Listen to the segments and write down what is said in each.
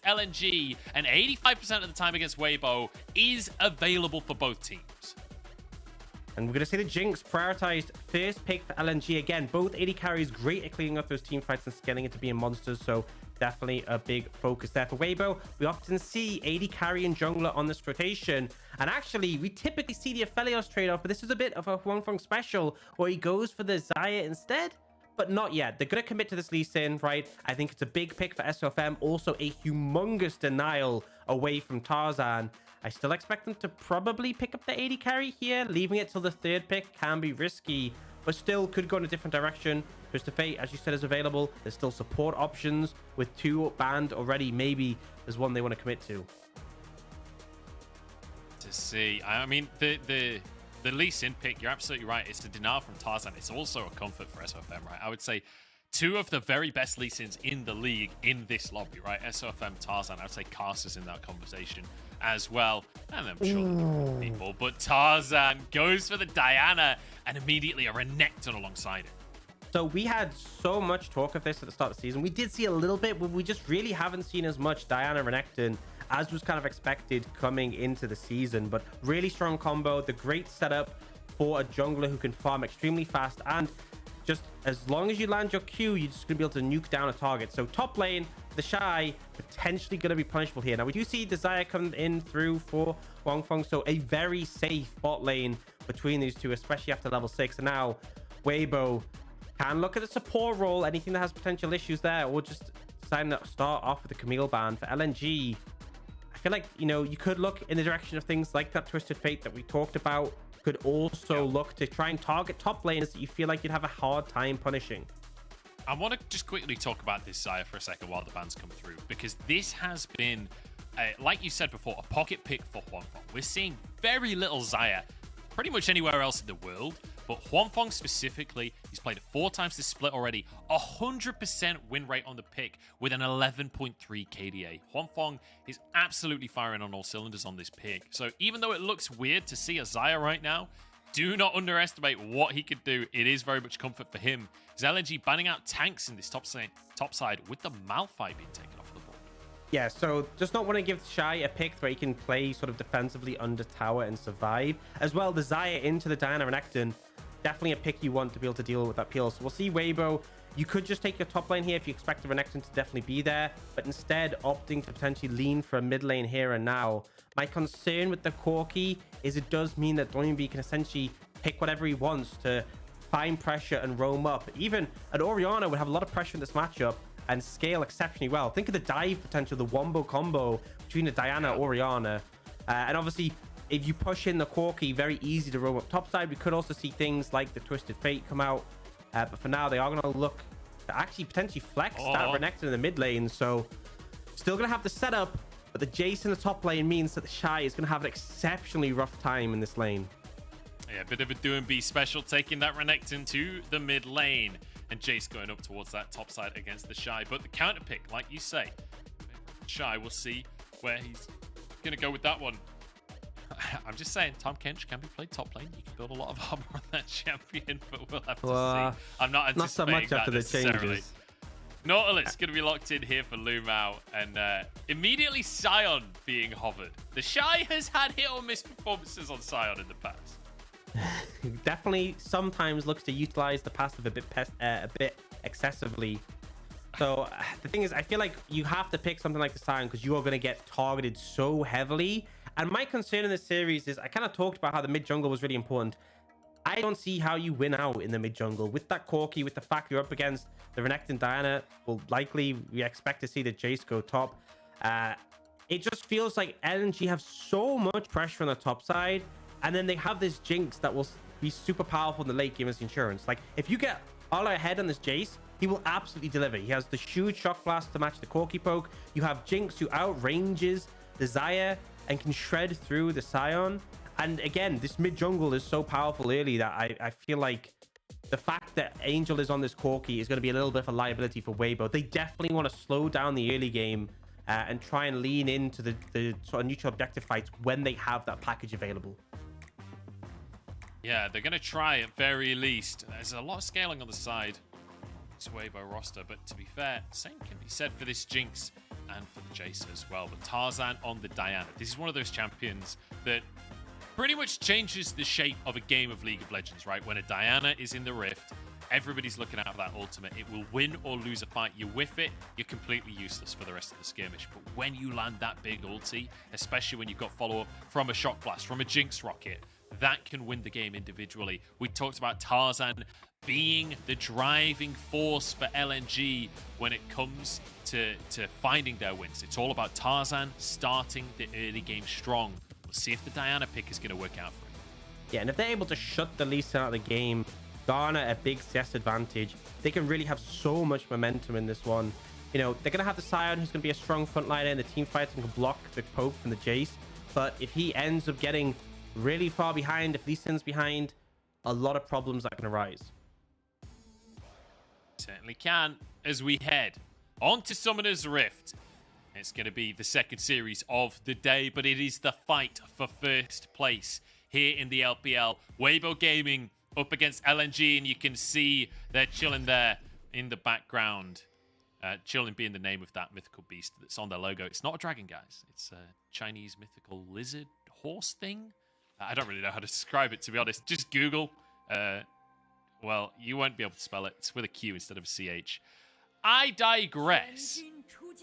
LNG and 85% of the time against Weibo is available for both teams. And we're going to see the Jinx prioritized first pick for LNG. Again, both AD carries great at cleaning up those team fights and scaling into being monsters. So definitely a big focus there for Weibo. We often see AD carry and jungler on this rotation. And actually, we typically see the Aphelios trade-off, but this is a bit of a Huanfeng special where he goes for the Xayah instead. But not yet. They're going to commit to this Lee Sin, right? I think it's a big pick for SofM. Also, a humongous denial away from Tarzan. I still expect them to probably pick up the AD carry here. Leaving it till the third pick can be risky, but still could go in a different direction. Twisted Fate, as you said, is available. There's still support options with 2 banned already. Maybe there's one they want to commit to. To see. I mean, the Lee Sin pick, you're absolutely right. It's the denial from Tarzan. It's also a comfort for SofM, right? I would say 2 of the very best Lee Sins in the league in this lobby, right? SofM, Tarzan. I would say Casters in that conversation as well. And I'm sure people. But Tarzan goes for the Diana and immediately a Renekton alongside it. So we had so much talk of this at the start of the season. We did see a little bit, but we just really haven't seen as much Diana Renekton as was kind of expected coming into the season. But really strong combo, the great setup for a jungler who can farm extremely fast, and just as long as you land your Q, you're just gonna be able to nuke down a target. So top lane, TheShy potentially gonna be punishable here. Now we do see the Xayah come in through for Huanfeng, so a very safe bot lane between these two, especially after level 6. And now Weibo can look at the support role, anything that has potential issues there, or just decide to start off with the Camille ban. For LNG, I feel like, you know, you could look in the direction of things like that Twisted Fate that we talked about. Could also look to try and target top laners that you feel like you'd have a hard time punishing. I want to just quickly talk about this Xayah for a second while the bans come through, because this has been, like you said before, a pocket pick for Huanfeng. We're seeing very little Xayah pretty much anywhere else in the world, but Huanfeng specifically, he's played 4 times this split already, 100% win rate on the pick with an 11.3 KDA. Huanfeng is absolutely firing on all cylinders on this pick. So even though it looks weird to see a Xayah right now, do not underestimate what he could do. It is very much comfort for him. Is LNG banning out tanks in this top side with the Malphite being taken off the board? Yeah, so just not want to give TheShy a pick where he can play sort of defensively under tower and survive. As well, the Xayah into the Diana Renekton, definitely a pick you want to be able to deal with that peel. So we'll see Weibo. You could just take your top lane here if you expect the Renekton to definitely be there, but instead opting to potentially lean for a mid lane here and now. My concern with the Corki is it does mean that Doinb can essentially pick whatever he wants to find pressure and roam up. Even an Orianna would have a lot of pressure in this matchup and scale exceptionally well. Think of the dive potential, the wombo combo between the Diana Orianna. And obviously, if you push in the Corki, very easy to roam up topside. We could also see things like the Twisted Fate come out. But for now, they are going to look to actually potentially flex that Renekton in the mid lane. So still going to have the setup, but the Jayce in the top lane means that the TheShy is going to have an exceptionally rough time in this lane. Yeah, a bit of a Doinb special, taking that Renekton to the mid lane. And Jayce going up towards that top side against TheShy. But the counter pick, like you say, TheShy, we'll see where he's going to go with that one. I'm just saying, Tahm Kench can be played top lane. You can build a lot of armor on that champion, but we'll have to see. I'm not anticipating not so much after the changes. Nautilus going to be locked in here for LvMao, and immediately Sion being hovered. TheShy has had hit or miss performances on Sion in the past. Definitely sometimes looks to utilize the passive a bit excessively. So the thing is, I feel like you have to pick something like the Sion because you are going to get targeted so heavily. And my concern in this series is I kind of talked about how the mid jungle was really important. I don't see how you win out in the mid jungle with that Corki, with the fact you're up against the Renekton Diana. Well, likely we expect to see the Jayce go top. It just feels like LNG have so much pressure on the top side, and then they have this Jinx that will be super powerful in the late game as insurance. Like if you get all ahead on this Jayce, he will absolutely deliver. He has the huge shock blast to match the Corki poke. You have Jinx who outranges the Xayah and can shred through the Sion. And again, this mid jungle is so powerful early that I feel like the fact that Angel is on this Corki is going to be a little bit of a liability for Weibo. They definitely want to slow down the early game and try and lean into the sort of neutral objective fights when they have that package available. Yeah, they're going to try at very least. There's a lot of scaling on the side. looks Weibo roster, but to be fair, same can be said for this Jinx and for the Jayce as well. But Tarzan on the Diana. This is one of those champions that pretty much changes the shape of a game of League of Legends, right? When a Diana is in the Rift, everybody's looking out for that ultimate. It will win or lose a fight. You whiff it, you're completely useless for the rest of the skirmish. But when you land that big ulti, especially when you've got follow-up from a Shock Blast, from a Jinx Rocket, that can win the game individually. We talked about Tarzan being the driving force for LNG when it comes to finding their wins. It's all about Tarzan starting the early game strong. We'll see if the Diana pick is going to work out for him. Yeah, and if they're able to shut the Lee Sin out of the game, garner a big CS advantage, they can really have so much momentum in this one. You know, they're going to have the Sion, who's going to be a strong frontliner in the team fight and can block the poke from the Jayce. But if he ends up getting really far behind, if Lee Sin's behind, a lot of problems that can arise. Certainly can, as we head on to Summoner's Rift. It's going to be the second series of the day, but it is the fight for first place here in the LPL. Weibo Gaming up against LNG, and you can see they're chilling there in the background. Chilling being the name of that mythical beast that's on their logo. It's not a dragon, guys. It's a Chinese mythical lizard horse thing. I don't really know how to describe it, to be honest. Just Google. Well, you won't be able to spell it. It's with a Q instead of a CH. I digress.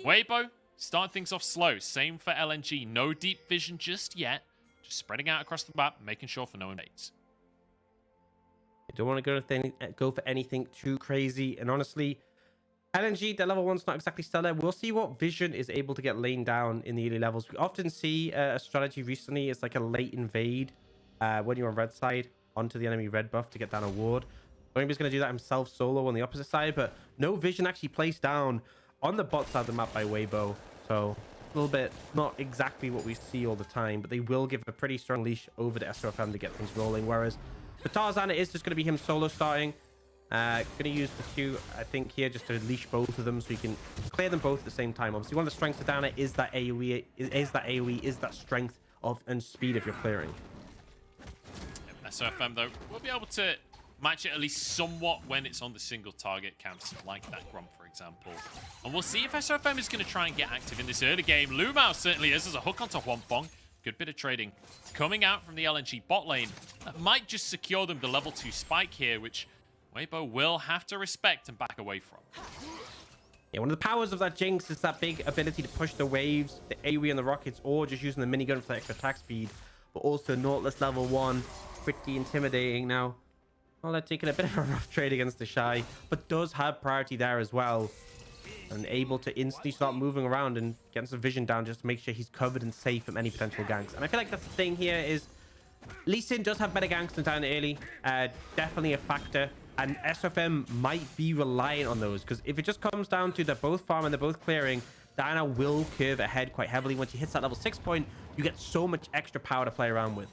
Weibo, start things off slow. Same for LNG. No deep vision just yet. Just spreading out across the map, making sure for no invades. You don't want to go for anything too crazy. And honestly, LNG, their level 1's not exactly stellar. We'll see what vision is able to get laid down in the early levels. We often see a strategy recently. It's like a late invade when you're on red side onto the enemy red buff to get down a ward. Doinb is going to do that himself solo on the opposite side, but no vision actually placed down on the bot side of the map by Weibo. So a little bit not exactly what we see all the time, but they will give a pretty strong leash over to SofM to get things rolling. Whereas for Tarzan, it is just going to be him solo starting. Going to use the Q, I think, here just to leash both of them so you can clear them both at the same time. Obviously, one of the strengths of Diana is that AoE, is that strength of and speed of your clearing. SofM, though, will be able to match it at least somewhat when it's on the single target counts, like that Grump, for example. And we'll see if SofM is going to try and get active in this early game. LvMao certainly is. There's a hook onto Huanfeng. Good bit of trading coming out from the LNG bot lane. That might just secure them the level 2 spike here, which Weibo will have to respect and back away from. Yeah, one of the powers of that Jinx is that big ability to push the waves, the AoE and the rockets, or just using the minigun for the extra attack speed. But also Nautilus level 1, pretty intimidating now. Well, they're taking a bit of a rough trade against TheShy, but does have priority there as well. And able to instantly start moving around and getting some vision down just to make sure he's covered and safe from any potential ganks. And I feel like that's the thing here is Lee Sin does have better ganks than Diana early. Definitely a factor. And SofM might be reliant on those, because if it just comes down to they're both farming, they're both clearing, Diana will curve ahead quite heavily. Once he hits that level 6 point, you get so much extra power to play around with.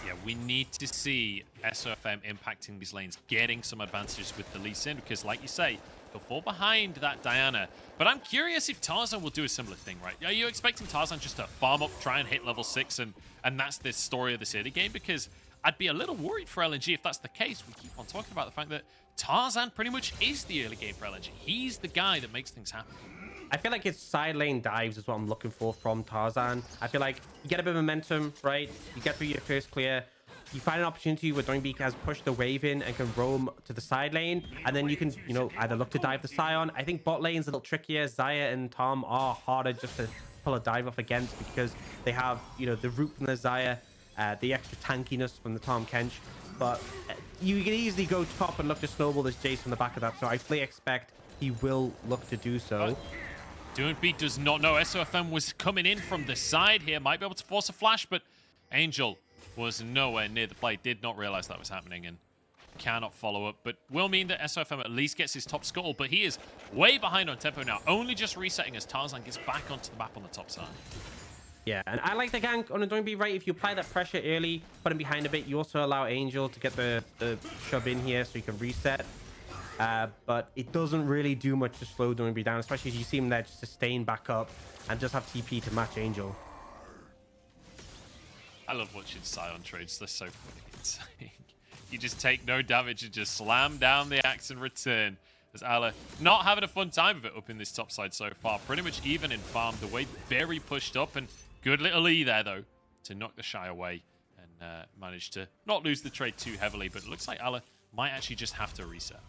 Yeah, we need to see SofM impacting these lanes, getting some advantages with the Lee Sin, because like you say, he'll fall behind that Diana. But I'm curious if Tarzan will do a similar thing, right? Are you expecting Tarzan just to farm up, try and hit level 6, and that's the story of this early game? Because I'd be a little worried for LNG if that's the case. We keep on talking about the fact that Tarzan pretty much is the early game for LNG. He's the guy that makes things happen. I feel like his side lane dives is what I'm looking for from Tarzan. I feel like you get a bit of momentum, right? You get through your first clear. You find an opportunity where Doinb has pushed the wave in and can roam to the side lane. And then you can, you know, either look to dive the Sion. I think bot lane's a little trickier. Xayah and Tahm are harder just to pull a dive off against because they have, you know, the root from the Xayah, the extra tankiness from the Tahm Kench. But you can easily go top and look to snowball this Jayce from the back of that. So I fully expect he will look to do so. Doinb does not know SofM was coming in from the side here. Might be able to force a flash, but Angel was nowhere near the play. Did not realize that was happening and cannot follow up. But will mean that SofM at least gets his top scuttle. But he is way behind on tempo now. Only just resetting as Tarzan gets back onto the map on the top side. Yeah, and I like the gank on a Doinb, right? If you apply that pressure early, put him behind a bit, you also allow Angel to get the shove in here so you can reset. But it doesn't really do much to slow Doinb down, especially as you see him there just sustain back up and just have TP to match Angel. I love watching Sion trades. They're so funny. It's like, you just take no damage and just slam down the axe and return. As Ala not having a fun time of it up in this top side so far. Pretty much even in farm. The way very pushed up, and good little E there though to knock TheShy away and manage to not lose the trade too heavily. But it looks like Ala might actually just have to reset.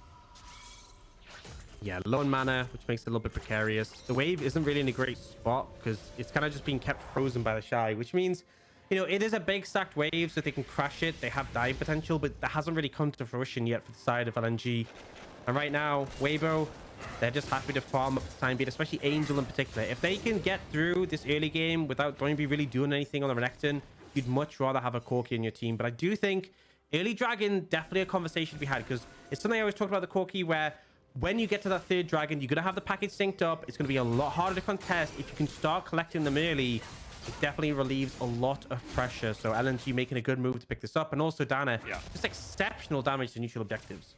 Yeah, low on mana, which makes it a little bit precarious. The wave isn't really in a great spot because it's kind of just being kept frozen by TheShy, which means, you know, it is a big stacked wave, so they can crash it. They have dive potential, but that hasn't really come to fruition yet for the side of LNG. And right now, Weibo, they're just happy to farm up the time beat, especially Angel in particular. If they can get through this early game without Doinb really doing anything on the Renekton, you'd much rather have a Corki in your team. But I do think early Dragon, definitely a conversation to be had, because it's something I always talk about the Corki, where when you get to that third Dragon, you're going to have the package synced up. It's going to be a lot harder to contest. If you can start collecting them early, it definitely relieves a lot of pressure. So LNG making a good move to pick this up. And also Dana, just exceptional damage to neutral objectives.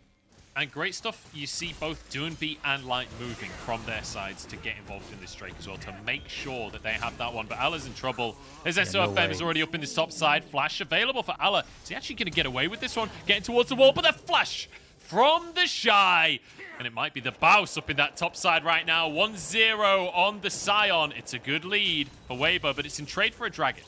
And great stuff. You see both Doinb and Light moving from their sides to get involved in this Drake as well, to make sure that they have that one. But Ala's in trouble. As SofM is already up in this top side. Flash available for Ala. Is he actually going to get away with this one? Getting towards the wall, but the flash from TheShy. And it might be the Baus up in that top side right now. 1-0 on the Sion. It's a good lead for Weibo, but it's in trade for a Dragon.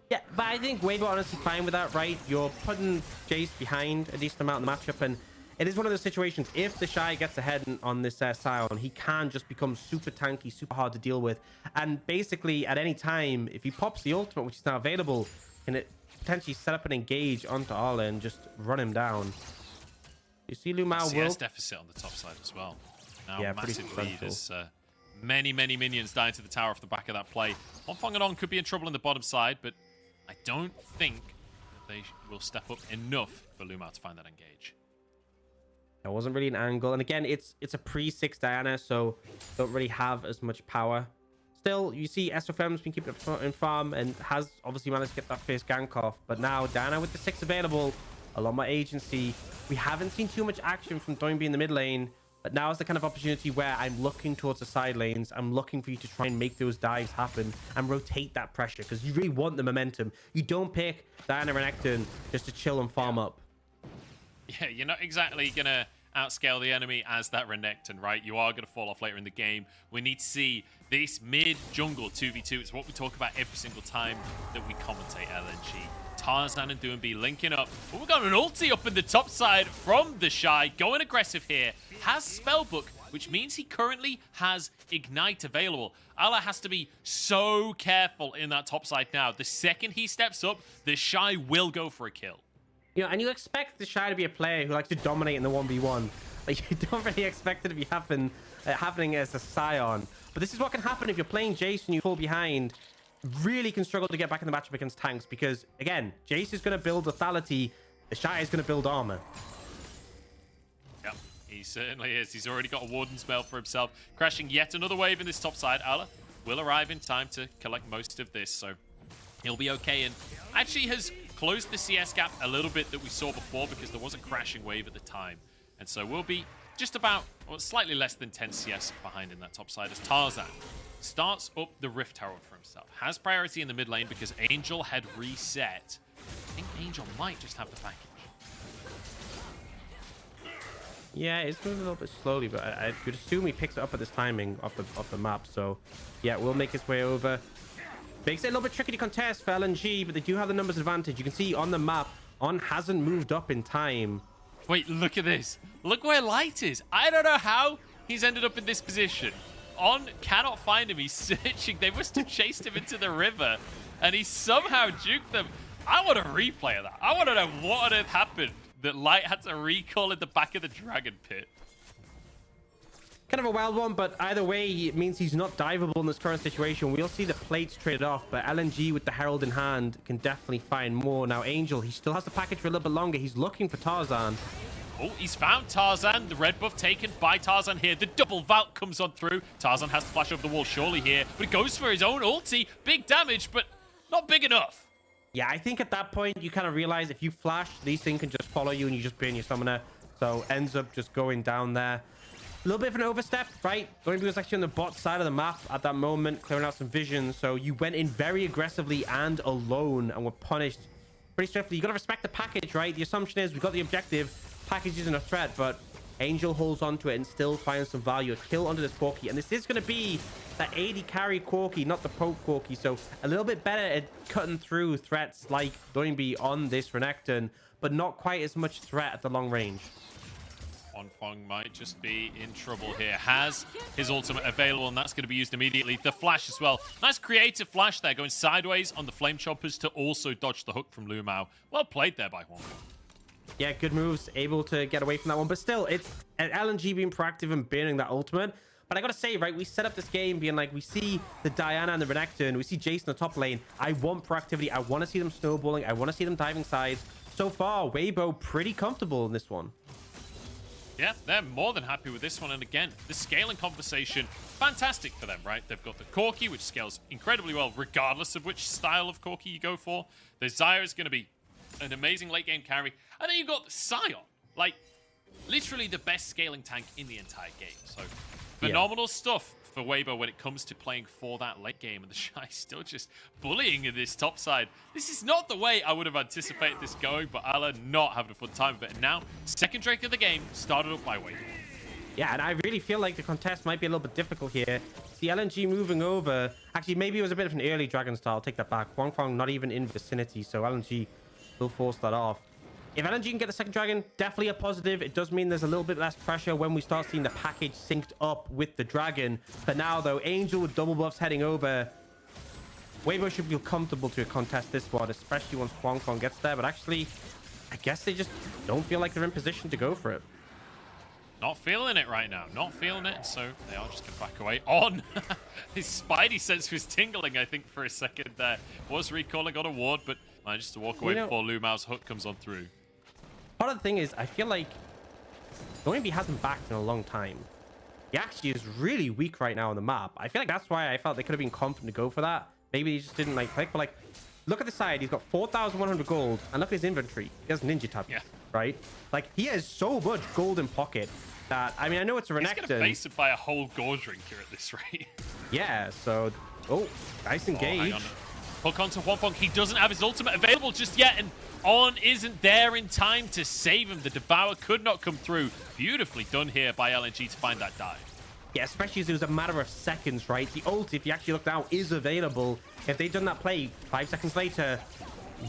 Yeah, but I think Weibo honestly fine with that, right? You're putting Jayce behind a decent amount in the matchup, and it is one of those situations. If TheShy gets ahead on this Sion, he can just become super tanky, super hard to deal with. And basically, at any time, if he pops the ultimate, which is now available, can it potentially set up an engage onto Ala and just run him down? You see LvMao CS deficit on the top side as well. Now massive lead as many minions dying to the tower off the back of that play. Huanfeng and Aux could be in trouble in the bottom side, but I don't think that they will step up enough for LvMao to find that engage. There wasn't really an angle, and again, it's a pre-6 Diana, so don't really have as much power. Still, you see SofM's been keeping up in farm and has obviously managed to get that first gank off, but now Diana with the 6 available, a lot more agency. We haven't seen too much action from Doinb in the mid lane, but now is the kind of opportunity where I'm looking towards the side lanes. I'm looking for you to try and make those dives happen and rotate that pressure, because you really want the momentum. You don't pick Diana Renekton just to chill and farm up. Yeah, you're not exactly going to outscale the enemy as that Renekton, right? You are going to fall off later in the game. We need to see this mid-jungle 2v2. It's what we talk about every single time that we commentate LNG. Tarzan and Doinb linking up. But we've got an ulti up in the top side from TheShy. Going aggressive here. Has Spellbook, which means he currently has Ignite available. Ala has to be so careful in that top side now. The second he steps up, TheShy will go for a kill. You know, and you expect TheShy to be a player who likes to dominate in the 1v1. Like, you don't really expect it to be happening as a Sion. But this is what can happen if you're playing Jayce and you fall behind. Really can struggle to get back in the matchup against tanks, because again, Jayce is going to build lethality, TheShy is going to build armor. Yep, he certainly is. He's already got a Warden spell for himself, crashing yet another wave in this top side. Ala will arrive in time to collect most of this, so he'll be okay, and actually has closed the CS gap a little bit that we saw before, because there was a crashing wave at the time, and so we'll be just about, or slightly less than 10 CS behind in that top side as Tarzan starts up the Rift Herald for himself. Has priority in the mid lane because Angel had reset. I think Angel might just have the package. Yeah, it's moving a little bit slowly, but I could assume he picks it up at this timing off the map. So yeah, we'll make his way over. Makes it a little bit tricky to contest for LNG, but they do have the numbers advantage. You can see on the map, On hasn't moved up in time. Wait, look at this. Look where Light is. I don't know how he's ended up in this position. On cannot find him. He's searching. They must have chased him into the river, and he somehow juked them. I want a replay of that. I want to know what on earth happened that Light had to recall in the back of the Dragon Pit. Kind of a wild one, but either way, it means he's not diveable in this current situation. We'll see the plates traded off, but LNG with the Herald in hand can definitely find more. Now, Angel, he still has the package for a little bit longer. He's looking for Tarzan. Oh, he's found Tarzan. The red buff taken by Tarzan here. The double vault comes on through. Tarzan has to flash over the wall surely here, but he goes for his own ulti. Big damage, but not big enough. Yeah, I think at that point, you kind of realize if you flash, these things can just follow you and you just burn your summoner. So ends up just going down there. A little bit of an overstep, right? Doinb was actually on the bot side of the map at that moment, clearing out some vision. So you went in very aggressively and alone and were punished pretty swiftly. You got to respect the package, right? The assumption is we got the objective. Package isn't a threat, but Angel holds onto it and still finds some value. A kill onto this Corki. And this is going to be that AD carry Corki, not the poke Corki. So a little bit better at cutting through threats like Doinb on this Renekton, but not quite as much threat at the long range. Huanfeng might just be in trouble here. Has his ultimate available, and that's going to be used immediately. The flash as well. Nice creative flash there, going sideways on the flame choppers to also dodge the hook from LvMao. Well played there by Huanfeng. Yeah, good moves. Able to get away from that one. But still, it's an LNG being proactive and burning that ultimate. But I got to say, right, we set up this game being like, we see the Diana and the Renekton. We see Jayce in the top lane. I want proactivity. I want to see them snowballing. I want to see them diving sides. So far, Weibo pretty comfortable in this one. Yeah, they're more than happy with this one. And again, the scaling conversation, fantastic for them, right? They've got the Corki, which scales incredibly well, regardless of which style of Corki you go for. The Xayah is going to be an amazing late game carry. And then you've got Sion, like literally the best scaling tank in the entire game. So phenomenal stuff for Weibo when it comes to playing for that late game. And TheShy still just bullying in this top side. This is not the way I would have anticipated this going, but Ala not having a fun time of it. And now, second Drake of the game started up by Weibo. Yeah, and I really feel like the contest might be a little bit difficult here. The LNG moving over. Actually, maybe it was a bit of an early Dragon style. I'll take that back. Huanfeng not even in vicinity, so LNG will force that off. If LNG can get the second Dragon, definitely a positive. It does mean there's a little bit less pressure when we start seeing the package synced up with the Dragon. But now, though, Angel with double buffs heading over. Weibo should feel comfortable to contest this one, especially once Huanfeng gets there. But actually, I guess they just don't feel like they're in position to go for it. Not feeling it right now. Not feeling it. So they are just going to back away. On! His Spidey sense was tingling, I think, for a second there. Was recalling on a ward, but managed to walk away before LvMao's hook comes on through. Part of the thing is, I feel like Doinb hasn't backed in a long time. He actually is really weak right now on the map. I feel like that's why I felt they could have been confident to go for that. Maybe he just didn't like click, but like, look at the side. He's got 4,100 gold, and look at his inventory. He has Ninja Tab, right? Like, he has so much gold in pocket that, I mean, I know it's a Renekton. He's going to face it by a whole gold drink here at this rate. Yeah, so, nice engage. Hook onto Huanfeng. He doesn't have his ultimate available just yet, and On isn't there in time to save him. The Devour could not come through. Beautifully done here by LNG to find that dive. Yeah, especially as it was a matter of seconds, right? The ult, if you actually look now, is available. If they'd done that play 5 seconds later,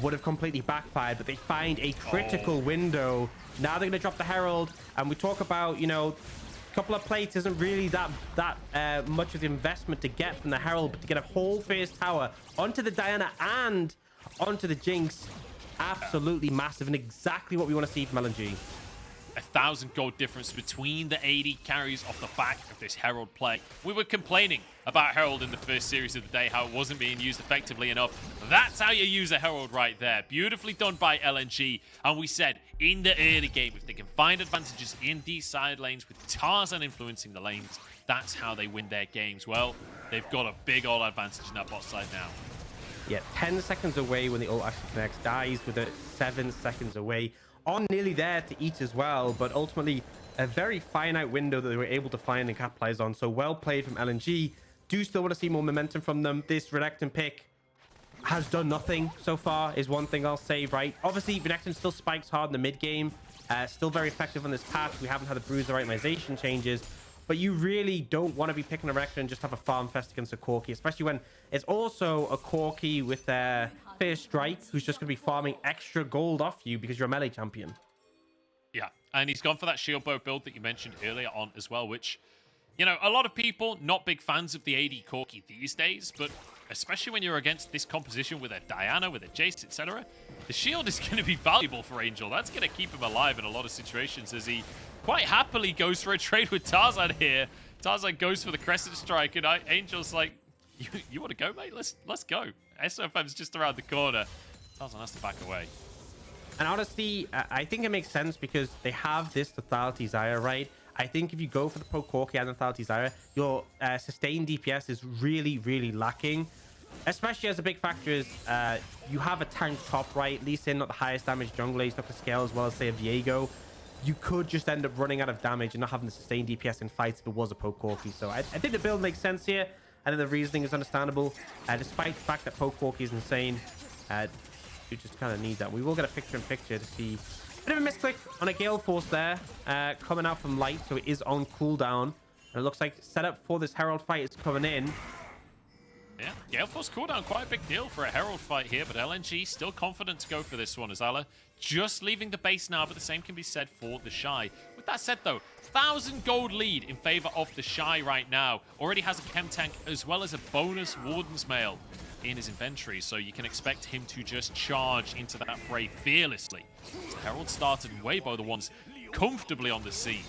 would have completely backfired, but they find a critical window. Now they're going to drop the Herald, and we talk about, you know, a couple of plates isn't really that much of the investment to get from the Herald, but to get a whole first tower onto the Diana and onto the Jinx, absolutely massive, and exactly what we want to see from LNG. 1,000 gold difference between the AD carries off the back of this Herald play. We were complaining about Herald in the first series of the day, how it wasn't being used effectively enough. That's how you use a Herald right there. Beautifully done by LNG. And we said in the early game, if they can find advantages in these side lanes with Tarzan influencing the lanes, that's how they win their games. Well, they've got a big ult advantage in that bot side now. Yeah, 10 seconds away when the ult actually connects, dies with it 7 seconds away. On nearly there to eat as well, but ultimately a very finite window that they were able to find and capitalize on. So well played from LNG. Do still want to see more momentum from them. This Renekton pick has done nothing so far, is one thing I'll say, right? Obviously, Renekton still spikes hard in the mid game. Still very effective on this patch. We haven't had the bruiser itemization changes, but you really don't want to be picking a Renekton and just have a farm fest against a Corki, especially when it's also a Corki with their first strike who's just going to be farming extra gold off you because you're a melee champion. Yeah, and he's gone for that shield bow build that you mentioned earlier on as well, which, you know, a lot of people not big fans of the AD Corki these days, but especially when you're against this composition with a Diana, with a Jayce, etc., the shield is going to be valuable for Angel. That's going to keep him alive in a lot of situations as he quite happily goes for a trade with Tarzan here. Tarzan goes for the Crescent Strike, and Angel's like, you want to go, mate? Let's go. SofM's just around the corner. Tarzan has to back away. And honestly, I think it makes sense because they have this lethality Xayah, right? I think if you go for the pro Corki and lethality Xayah, your sustained DPS is really, really lacking. Especially as a big factor is you have a tank top, right? Lee Sin, not the highest damage jungler. He's not the scale as well as, say, a Viego. You could just end up running out of damage and not having the sustained DPS in fights if it was a pro Corki. So I think the build makes sense here. I think the reasoning is understandable. Despite the fact that pro Corki is insane, you just kind of need that. We will get a picture-in-picture to see Bit of a misclick on a Gale Force there, coming out from Light, so it is on cooldown. And it looks like setup for this Herald fight is coming in. Yeah, Gale Force cooldown, quite a big deal for a Herald fight here, but LNG still confident to go for this one as Xayah just leaving the base now, but the same can be said for TheShy. With that said though, 1,000 gold lead in favor of TheShy right now. Already has a chem tank as well as a bonus Warden's Mail in his inventory, so you can expect him to just charge into that fray fearlessly. As the Herald started and Weibo the ones comfortably on the scene.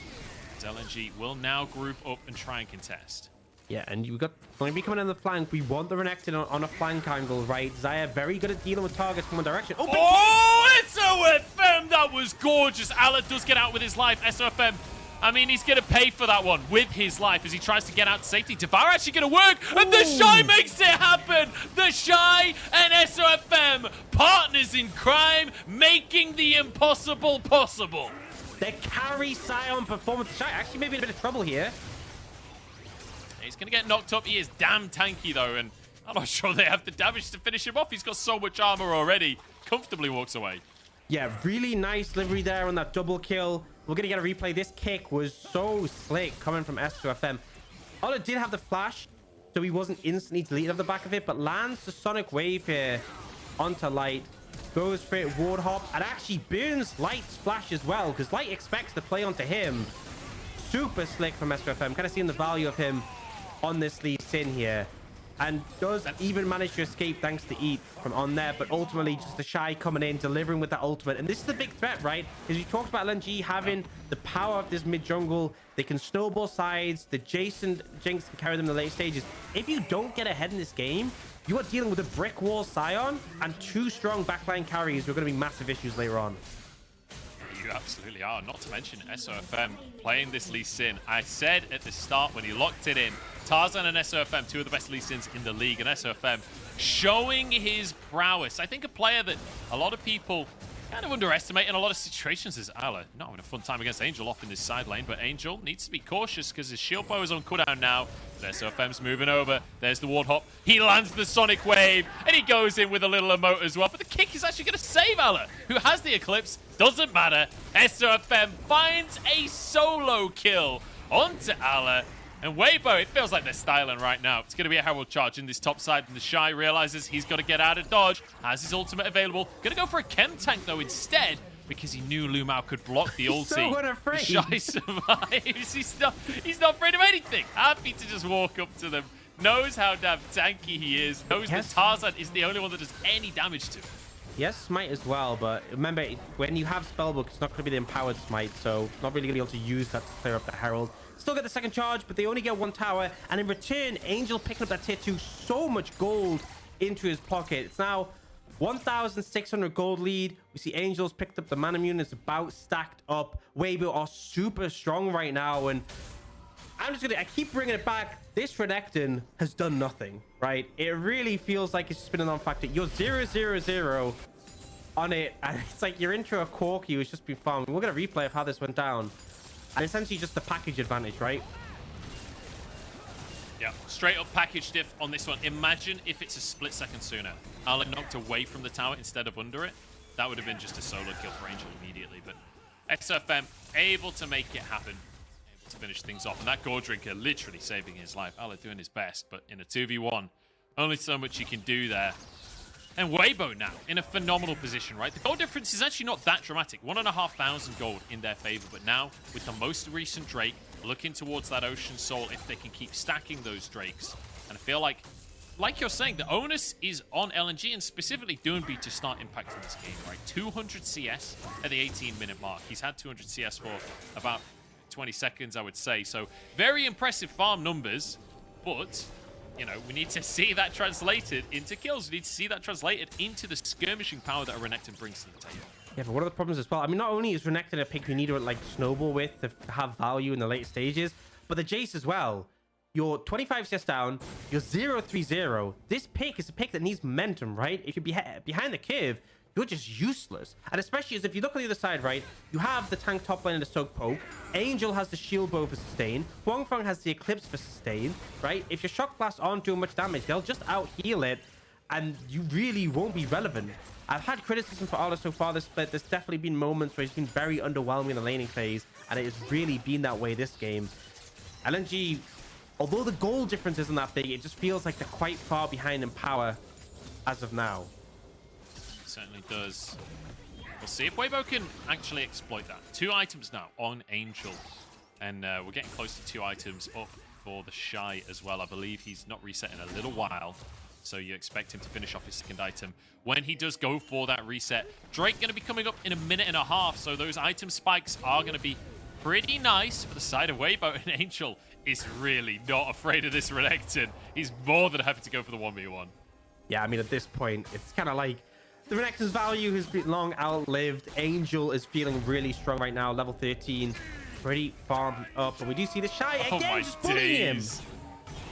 As LNG will now group up and try and contest. Yeah, and you've got Doinb coming in the flank. We want the Renekton on a flank angle, right? Xayah very good at dealing with targets from one direction. Oh, SofM! That was gorgeous. Xayah does get out with his life. SofM, I mean, he's going to pay for that one with his life as he tries to get out to safety. Devour actually going to work, and TheShy makes it happen. TheShy and SofM, partners in crime, making the impossible possible. The carry Sion performance. TheShy actually maybe in a bit of trouble here. He's going to get knocked up. He is damn tanky, though, and I'm not sure they have the damage to finish him off. He's got so much armor already. Comfortably walks away. Yeah, really nice livery there on that double kill. We're going to get a replay. This kick was so slick coming from SofM. Ola did have the flash, so he wasn't instantly deleted off the back of it, but lands the Sonic Wave here onto Light. Goes for it, ward hop, and actually burns Light's flash as well, because Light expects to play onto him. Super slick from SofM. Kind of seeing the value of him on this Lee Sin here, and does even manage to escape thanks to Eat from on there, but ultimately just TheShy coming in, delivering with that ultimate. And this is the big threat, right? Because we talked about LNG having the power of this mid jungle. They can snowball sides. The Jayce and Jinx can carry them in the late stages. If you don't get ahead in this game, you are dealing with a brick wall Sion and two strong backline carries who are going to be massive issues later on. You absolutely are. Not to mention SofM playing this Lee Sin. I said at the start when he locked it in, Tarzan and SofM, two of the best Lee Sins in the league, and SofM showing his prowess. I think a player that a lot of people kind of underestimate in a lot of situations is Xayah. Not having a fun time against Angel off in this side lane, but Angel needs to be cautious because his shield bow is on cooldown now. But SofM's moving over. There's the ward hop. He lands the Sonic Wave, and he goes in with a little emote as well. But the kick is actually going to save Xayah, who has the Eclipse. Doesn't matter. SofM finds a solo kill onto Xayah. And Weibo, it feels like they're styling right now. It's going to be a Herald charge in this top side, and TheShy realizes he's got to get out of dodge. Has his ultimate available. Going to go for a chem tank, though, instead, because he knew LvMao could block the ulti. So unafraid. TheShy survives. He's not afraid of anything. Happy to just walk up to them. Knows how damn tanky he is. Knows that Tarzan is the only one that does any damage to him. Yes, smite as well, but remember, when you have spellbook, it's not going to be the empowered smite, so not really going to be able to use that to clear up the Herald. Still get the second charge, but they only get one tower, and in return, Angel picking up that tier 2, so much gold into his pocket. It's now 1,600 gold lead. We see Angel's picked up the mana immune, it's about stacked up. Weibo are super strong right now, and I keep bringing it back. This Renekton has done nothing, right? It really feels like it's just been a non-factor. You're 0-0-0 on it, and it's like you're into a Corki who's just been farmed. We'll get a replay of how this went down. And essentially just the package advantage, right? Yeah, straight up package diff on this one. Imagine if it's a split second sooner. Alec knocked away from the tower instead of under it. That would have been just a solo kill for Angel immediately. But SofM able to make it happen. Able to finish things off. And that Gore Drinker literally saving his life. Alec doing his best, but in a 2v1, only so much you can do there. And Weibo now in a phenomenal position, right? The gold difference is actually not that dramatic. 1,500 gold in their favor. But now, with the most recent Drake, looking towards that Ocean Soul if they can keep stacking those Drakes. And I feel like you're saying, the onus is on LNG and specifically Doinb to start impacting this game, right? 200 CS at the 18-minute mark. He's had 200 CS for about 20 seconds, I would say. So very impressive farm numbers, but you know, we need to see that translated into kills. We need to see that translated into the skirmishing power that a Renekton brings to the table. Yeah, but one of the problems as well, I mean, not only is Renekton a pick you need to like snowball with to have value in the late stages, but the Jayce as well. You're 25 CS down, you're 0-3-0. This pick is a pick that needs momentum, right? If you're behind the curve, you're just useless. And especially as if you look on the other side, right? You have the tank top lane and the soak poke. Angel has the shield bow for sustain. Huanfeng has the eclipse for sustain, right? If your shock blasts aren't doing much damage, they'll just out heal it. and you really won't be relevant. I've had criticism for Arlo so far this split. There's definitely been moments where he's been very underwhelming in the laning phase, and it has really been that way this game. LNG, although the goal difference isn't that big, it just feels like they're quite far behind in power as of now. Certainly does. We'll see if Weibo can actually exploit that. 2 items now on Angel, and we're getting close to 2 items up for TheShy as well. I believe he's not reset in a little while, so you expect him to finish off his 2nd item when he does go for that reset. Drake going to be coming up in a minute and a half, so those item spikes are going to be pretty nice for the side of Weibo. And Angel is really not afraid of this Renekton. He's more than happy to go for the 1v1. Yeah, I mean, at this point, it's kind of like the Renekton's value has been long outlived. Angel is feeling really strong right now, level 13, pretty farmed up. But we do see TheShy again, just bullying him.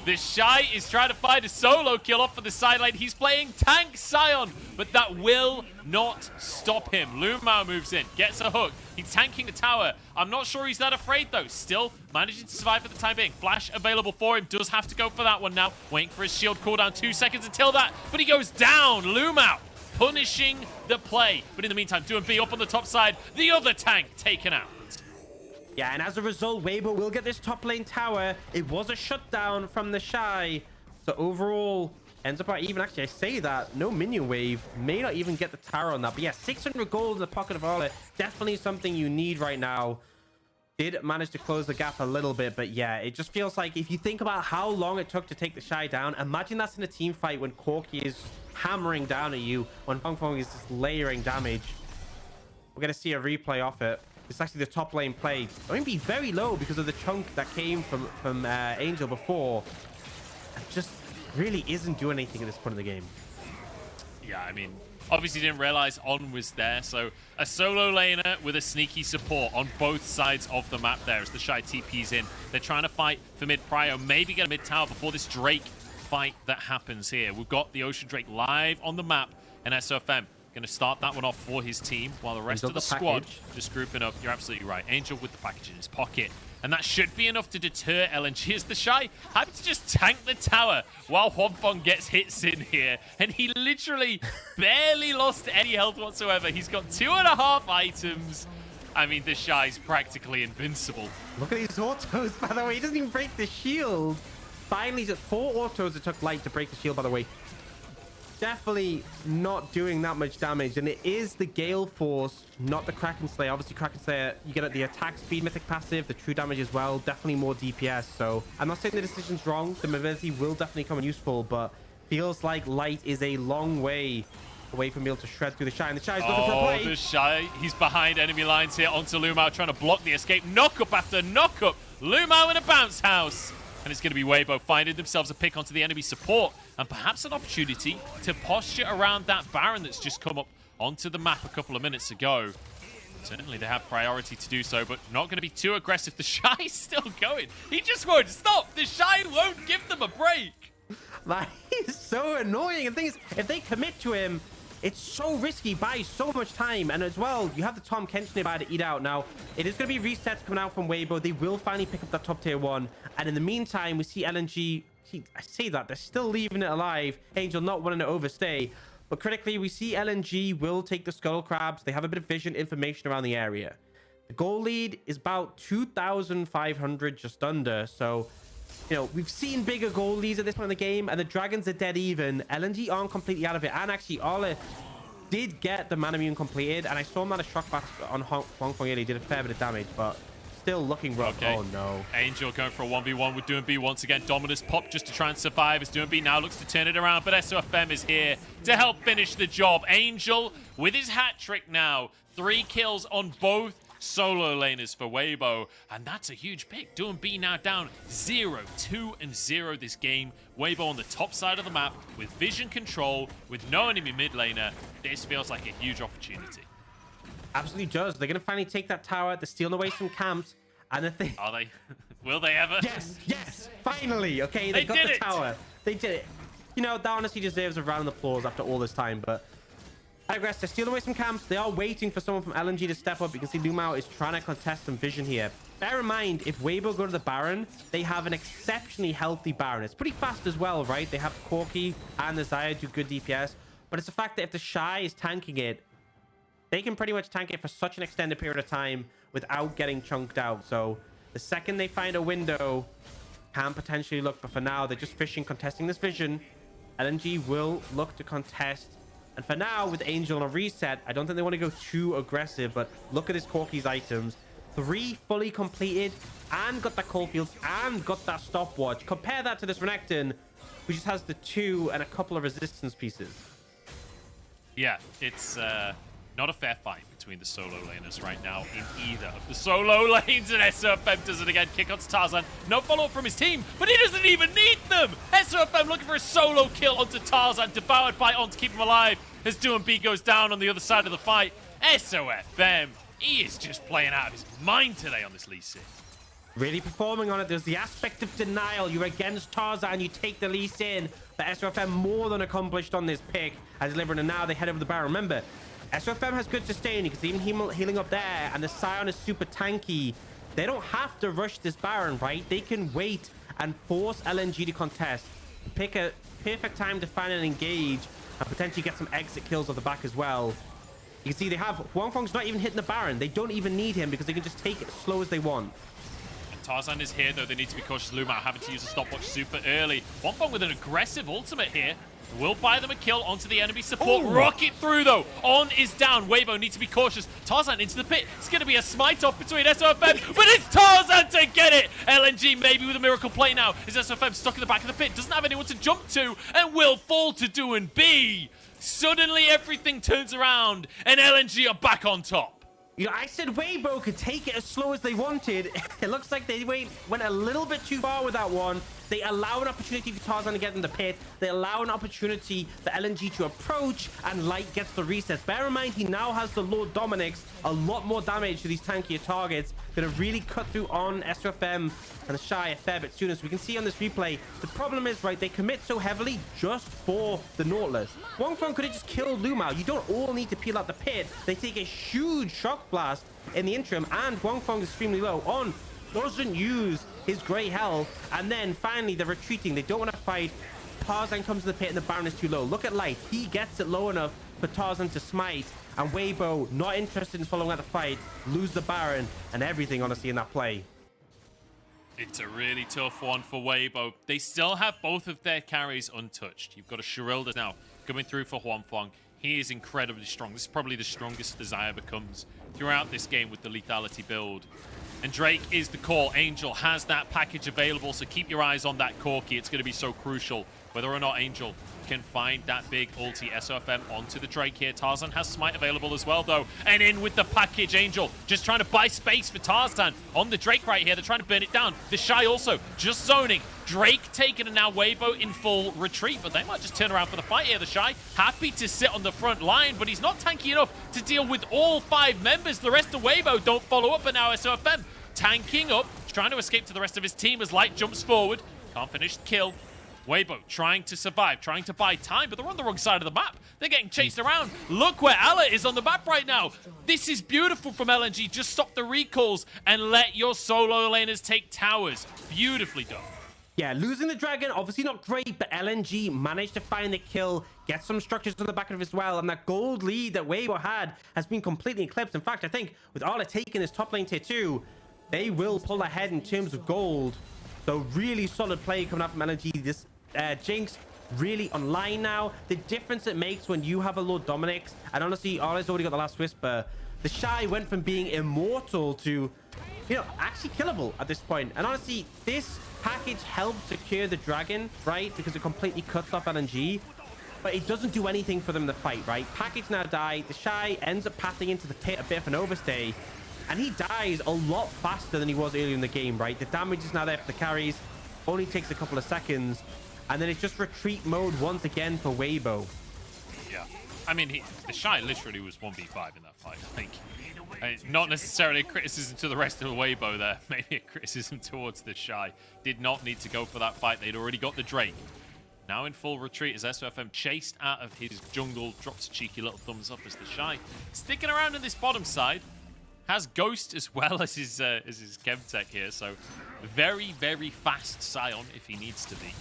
TheShy is trying to find a solo kill off for the sideline. He's playing tank Sion, but that will not stop him. LvMao moves in, gets a hook. He's tanking the tower. I'm not sure he's that afraid, though. Still managing to survive for the time being. Flash available for him. Does have to go for that one now. Waiting for his shield cooldown. 2 seconds until that, but he goes down. LvMao punishing the play. But in the meantime, Doinb up on the top side. The other tank taken out. Yeah, and as a result, Weibo will get this top lane tower. It was a shutdown from TheShy. So overall, ends up even. Actually, I say that. No minion wave. May not even get the tower on that. But yeah, 600 gold in the pocket of Arlo. Definitely something you need right now. Did manage to close the gap a little bit. But yeah, it just feels like if you think about how long it took to take TheShy down, imagine that's in a team fight when Corki is hammering down at you, when Huanfeng is just layering damage. We're going to see a replay off it. It's actually the top lane play. Doinb very low because of the chunk that came from Angel before. And just really isn't doing anything at this point of the game. Yeah, I mean, obviously didn't realize On was there. So a solo laner with a sneaky support on both sides of the map there as TheShy TP's in. They're trying to fight for mid prio, maybe get a mid tower before this Drake fight that happens here. We've got the Ocean Drake live on the map, and SofM going to start that one off for his team while the rest of the squad just grouping up. You're absolutely right. Angel with the package in his pocket. And that should be enough to deter LNG as TheShy happy to just tank the tower while Huanfeng gets hits in here. And he literally barely lost any health whatsoever. He's got 2.5 items. I mean, TheShy's practically invincible. Look at these autos, by the way. He doesn't even break the shield. Finally, he's at 4 autos. It took Light to break the shield, by the way. Definitely not doing that much damage, and it is the Gale Force, not the Kraken Slayer. Obviously, Kraken Slayer, you get the attack speed mythic passive, the true damage as well, definitely more DPS. So I'm not saying the decision's wrong. The mobility will definitely come in useful, but feels like Light is a long way away from being able to shred through TheShy. And TheShy's looking for a play. TheShy, he's behind enemy lines here onto LvMao, trying to block the escape. Knock up after knock up. LvMao in a bounce house. And it's going to be Weibo finding themselves a pick onto the enemy support, and perhaps an opportunity to posture around that Baron that's just come up onto the map a couple of minutes ago. Certainly they have priority to do so, but not going to be too aggressive. TheShy's still going. He just won't stop. TheShy won't give them a break. Like, he's so annoying. And the thing is, if they commit to him, it's so risky, buys so much time. And as well, you have the Tahm Kench nearby to eat out. Now, it is going to be resets coming out from Weibo. They will finally pick up that top tier 1. And in the meantime, we see LNG. I say that, they're still leaving it alive. Angel not wanting to overstay. But critically, we see LNG will take the Scuttle Crabs. They have a bit of vision information around the area. The goal lead is about 2,500, just under. So, you know, we've seen bigger goal leads at this point in the game, and the Dragons are dead even. LNG aren't completely out of it, and actually, Arlo did get the Man Immune completed, and I saw him at a shock back on Huanfeng. He did a fair bit of damage, but still looking rough. Okay. Oh, no. Angel going for a 1v1 with Doinb once again. Dominus pop just to try and survive as Doinb now looks to turn it around, but SofM is here to help finish the job. Angel with his hat trick now. 3 kills on both solo laners for Weibo, and that's a huge pick. Doinb now down 0-2-0 this game. Weibo on the top side of the map with vision control, with no enemy mid laner. This feels like a huge opportunity. Absolutely does. They're going to finally take that tower. They're stealing away some camps, and the thing... Are they? Will they ever? Yes, finally. Okay, they got the tower. They did it. You know, that honestly deserves a round of applause after all this time, but I digress. They're stealing away some camps. They are waiting for someone from LNG to step up. You can see LvMao is trying to contest some vision here. bear in mind, if Weibo go to the Baron, they have an exceptionally healthy Baron. It's pretty fast as well, right? They have Corki and the Xayah do good DPS. But it's the fact that if TheShy is tanking it, they can pretty much tank it for such an extended period of time without getting chunked out. So the second they find a window, can potentially look. But for now, they're just fishing, contesting this vision. LNG will look to contest. And for now, with Angel on a reset, I don't think they want to go too aggressive. But look at his Corki's items. 3 fully completed and got that Coalfields and got that stopwatch. Compare that to this Renekton, who just has the 2 and a couple of resistance pieces. Yeah, it's not a fair fight between the solo laners right now in either of the solo lanes, and SofM does it again. Kick onto Tarzan. No follow-up from his team, but he doesn't even need them. SofM looking for a solo kill onto Tarzan, devoured by On to keep him alive as Doinb goes down on the other side of the fight. SofM, he is just playing out of his mind today on this Lee Sin. Really performing on it. There's the aspect of denial. You're against Tarzan, you take the Lee Sin. But SofM more than accomplished on this pick as delivering, and now they head over the Baron. Remember, SofM has good sustain. You can see him healing up there, and the Sion is super tanky. They don't have to rush this Baron, right? They can wait and force LNG to contest. Pick a perfect time to find and engage, and potentially get some exit kills off the back as well. You can see they have Huanfeng's not even hitting the Baron. They don't even need him because they can just take it as slow as they want. Tarzan is here, though. They need to be cautious. LvMao having to use a stopwatch super early. Huanfeng with an aggressive ultimate here. Will buy them a kill onto the enemy support. Ooh. Rocket through, though. On is down. Weibo needs to be cautious. Tarzan into the pit. It's going to be a smite off between SofM, but it's Tarzan to get it. LNG maybe with a miracle play now. Is SofM stuck in the back of the pit? Doesn't have anyone to jump to and will fall to Doinb. Suddenly, everything turns around and LNG are back on top. You know, I said Weibo could take it as slow as they wanted. It looks like they went a little bit too far with that one. They allow an opportunity for Tarzan to get in the pit. They allow an opportunity for LNG to approach, and Light gets the resets. Bear in mind, he now has the Lord Dominic's, a lot more damage to these tankier targets. Gonna really cut through on SofM and TheShy a fair bit sooner. So we can see on this replay, the problem is, right, they commit so heavily just for the Nautilus. Huanfeng could have just killed LvMao. You don't all need to peel out the pit. They take a huge shock blast in the interim, and Huanfeng is extremely low. On doesn't use his gray health, and then finally they're retreating. They don't want to fight. Tarzan comes to the pit and the Baron is too low. Look at Light. He gets it low enough for Tarzan to smite, and Weibo not interested in following out the fight, lose the Baron and everything, honestly, in that play. It's a really tough one for Weibo. They still have both of their carries untouched. You've got a Sherilda now coming through for Huanfeng. He is incredibly strong. This is probably the strongest Xayah becomes throughout this game with the lethality build. And Drake is the call. Angel has that package available, so keep your eyes on that Corki. It's going to be so crucial whether or not Angel can find that big ulti. SofM onto the Drake here. Tarzan has smite available as well, though. And in with the package. Angel just trying to buy space for Tarzan on the Drake right here. They're trying to burn it down. TheShy also just zoning. Drake taken, and now Weibo in full retreat, but they might just turn around for the fight here. TheShy happy to sit on the front line, but he's not tanky enough to deal with all 5 members. The rest of Weibo don't follow up, and now SofM tanking up, trying to escape to the rest of his team as Light jumps forward. Can't finish the kill. Weibo trying to survive, trying to buy time, but they're on the wrong side of the map. They're getting chased around. Look where Allah is on the map right now. This is beautiful from LNG. Just stop the recalls and let your solo laners take towers. Beautifully done. Yeah, losing the dragon, obviously not great, but LNG managed to find the kill, get some structures on the back of it as well, and that gold lead that Weibo had has been completely eclipsed. In fact, I think with Allah taking this top lane tier 2, they will pull ahead in terms of gold. So really solid play coming out from LNG. This Jinx really online now. The difference it makes when you have a Lord Dominic's, and honestly, Allah's already got the last whisper. TheShy went from being immortal to, you know, actually killable at this point. And honestly, this package helps secure the dragon, right? Because it completely cuts off LNG. But it doesn't do anything for them in the fight, right? Package now died. TheShy ends up pathing into the pit, a bit of an overstay. And he dies a lot faster than he was earlier in the game, right? The damage is now there for the carries. Only takes a couple of seconds. And then it's just retreat mode once again for Weibo. Yeah. I mean, TheShy literally was 1v5 in that fight, I think. Not necessarily a criticism to the rest of Weibo there. Maybe a criticism towards TheShy. Did not need to go for that fight. They'd already got the Drake. Now in full retreat as SofM chased out of his jungle. Drops a cheeky little thumbs up as TheShy sticking around in this bottom side. has Ghost as well as his Chemtech here. So very, very fast Sion if he needs to be.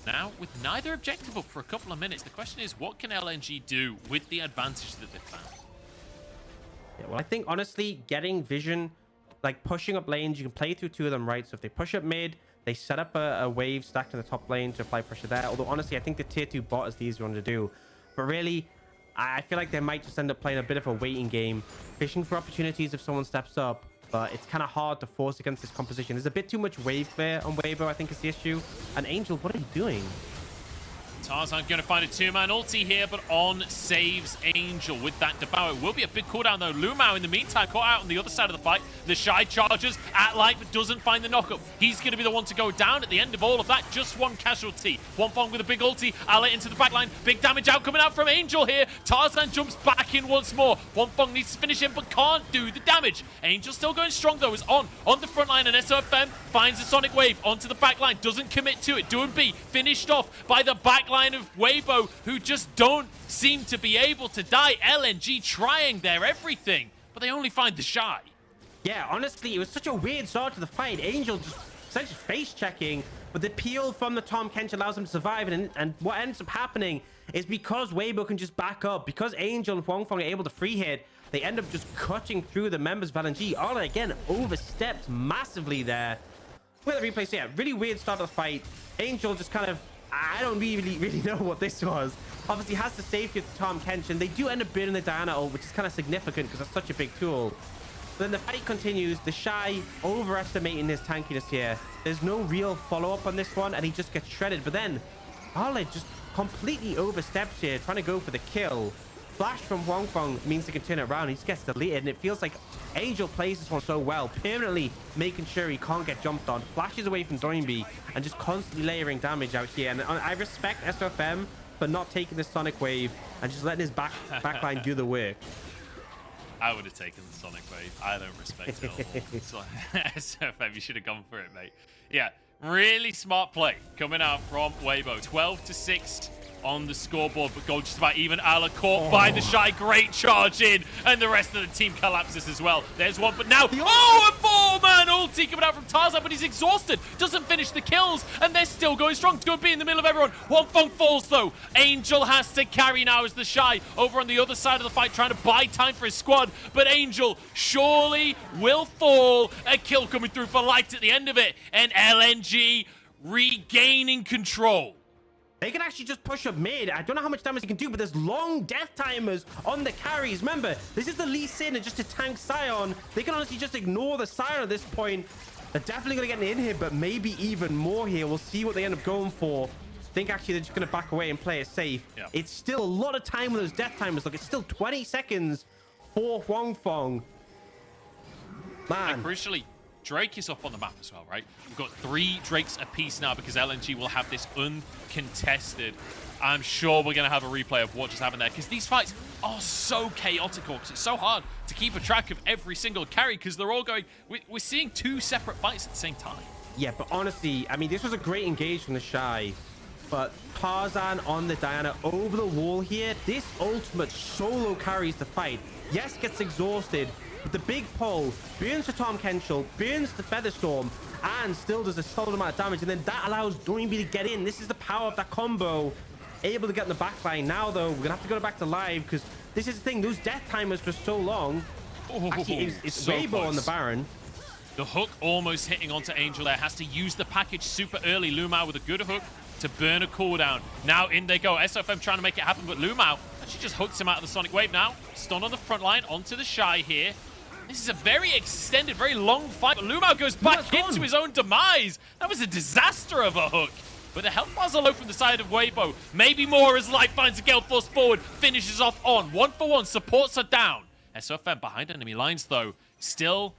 Now, with neither objective up for a couple of minutes, the question is, what can LNG do with the advantage that they've found? Yeah, well, I think, honestly, getting vision, like pushing up lanes, you can play through two of them, right? So if they push up mid, they set up a wave stacked in the top lane to apply pressure there. Although, honestly, I think the tier 2 bot is the easier one to do. But really, I feel like they might just end up playing a bit of a waiting game, fishing for opportunities if someone steps up. But it's kind of hard to force against this composition. There's a bit too much wave clear on Weibo, I think, is the issue. And Angel, what are you doing? Tarzan going to find a 2-man ulti here, but on saves Angel with that devour. It will be a big cooldown, though. LvMao, in the meantime, caught out on the other side of the fight. TheShy charges at light, but doesn't find the knockup. He's going to be the one to go down at the end of all of that. Just one casualty. Huanfeng with a big ulti. Ally into the backline. Big damage out coming out from Angel here. Tarzan jumps back in once more. Huanfeng needs to finish him, but can't do the damage. Angel still going strong, though, is on the front line, and SofM finds a Sonic Wave onto the backline. Doesn't commit to it. Doinb finished off by the backline of Weibo, who just don't seem to be able to die. LNG trying their everything, but they only find TheShy. Yeah, honestly, it was such a weird start to the fight. Angel just essentially face checking, but the peel from the Tahm Kench allows him to survive. And what ends up happening is because Weibo can just back up, because Angel and Huanfeng are able to free hit, they end up just cutting through the members of LNG. Ola again overstepped massively there. With the replay, so yeah, really weird start of the fight. Angel just kind of, I don't really know what this was. Obviously has the safety of the Tahm Kench, and they do end up burning the Diana ult, which is kind of significant because it's such a big tool. But then the fight continues. TheShy overestimating his tankiness here. There's no real follow-up on this one, and he just gets shredded. But then Arled just completely oversteps here, trying to go for the kill. Flash from Huanfeng means he can turn it around. He just gets deleted, and it feels like Angel plays this one so well, permanently making sure he can't get jumped on. Flashes away from Doinb and just constantly layering damage out here. And I respect SofM for not taking the Sonic Wave and just letting his backline do the work. I would have taken the Sonic Wave. I don't respect it at all. SofM, you should have gone for it, mate. Yeah, really smart play coming out from Weibo. 12-6 on the scoreboard, but goal just about even. Ala caught by TheShy. Great charge in, and the rest of the team collapses as well. There's one, but now, a 4-man ulti coming out from Tarzan, but he's exhausted. Doesn't finish the kills, and they're still going strong. Doinb in the middle of everyone. Huanfeng falls, though. Angel has to carry now as TheShy over on the other side of the fight, trying to buy time for his squad, but Angel surely will fall. A kill coming through for Light at the end of it, and LNG regaining control. They can actually just push up mid. I don't know how much damage they can do, but there's long death timers on the carries. Remember, this is the Lee Sin, and just to tank Sion, they can honestly just ignore the Sion at this point. They're definitely going to get an in hit, but maybe even more here. We'll see what they end up going for. I think actually they're just going to back away and play it safe. Yeah. It's still a lot of time with those death timers. Look, it's still 20 seconds for Huanfeng. Man. And crucially, Drake is up on the map as well, right? We've got 3 Drakes apiece now because LNG will have this uncontested. I'm sure we're going to have a replay of what just happened there, because these fights are so chaotic, because it's so hard to keep a track of every single carry because they're all going... We're seeing 2 separate fights at the same time. Yeah, but honestly, I mean, this was a great engage from TheShy, but Tarzan on the Diana over the wall here, this ultimate solo carries the fight. Yes, gets exhausted, but the big pull burns the Tahm Kench, burns the Featherstorm, and still does a solid amount of damage. And then that allows Doinb to get in. This is the power of that combo. Able to get in the backline. Now, though, we're going to have to go back to live, because this is the thing. Those death timers for so long. Actually, it's so Weibo close on the Baron. The hook almost hitting onto Angel there. Has to use the package super early. LvMao with a good hook to burn a cooldown. Now in they go. SofM trying to make it happen, but LvMao actually just hooks him out of the Sonic Wave now. Stun on the front line onto TheShy here. This is a very extended, very long fight, but LvMao goes back into his own demise. That was a disaster of a hook. But the health bars are low from the side of Weibo. Maybe more as Light finds a gale force forward. Finishes off on. 1-for-1. Supports are down. SofM behind enemy lines, though. Still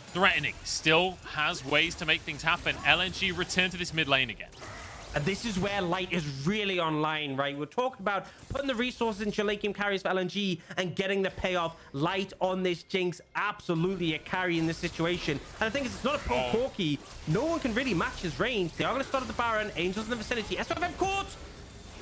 threatening. Still has ways to make things happen. LNG return to this mid lane again. And this is where Light is really online, right? We're talking about putting the resources into late game carries for LNG and getting the payoff. Light on this Jinx, absolutely a carry in this situation. And I think it's not a pro Corki. No one can really match his range. They are going to start at the Baron. Angels in the vicinity. SofM caught.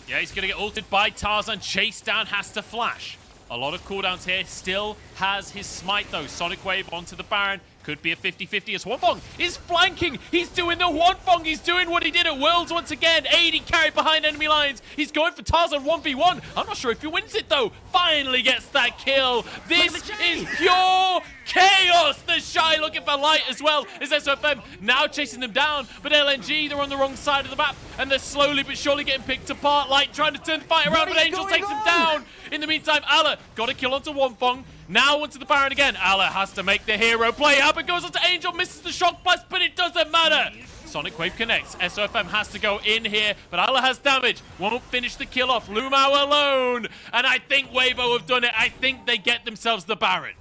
Yeah, he's going to get ulted by Tarzan. Chase down, has to flash. A lot of cooldowns here. Still has his smite though. Sonic Wave onto the Baron. Could be a 50-50 as Huanfeng is flanking. He's doing the Huanfeng. He's doing what he did at Worlds once again. AD carry behind enemy lines. He's going for Tarzan 1v1. I'm not sure if he wins it though. Finally gets that kill. This is pure chaos. TheShy looking for light as well as SofM now chasing them down. But LNG, they're on the wrong side of the map and they're slowly but surely getting picked apart. Light trying to turn the fight around, but Angel takes him down. In the meantime, Allah got a kill onto Huanfeng. Now onto the Baron again. Allah has to make the hero play up. It goes onto Angel, misses the shock blast, but it doesn't matter. Sonic Wave connects. SofM has to go in here, but Allah has damage. Won't finish the kill off. LvMao alone. And I think Weibo have done it. I think they get themselves the Baron.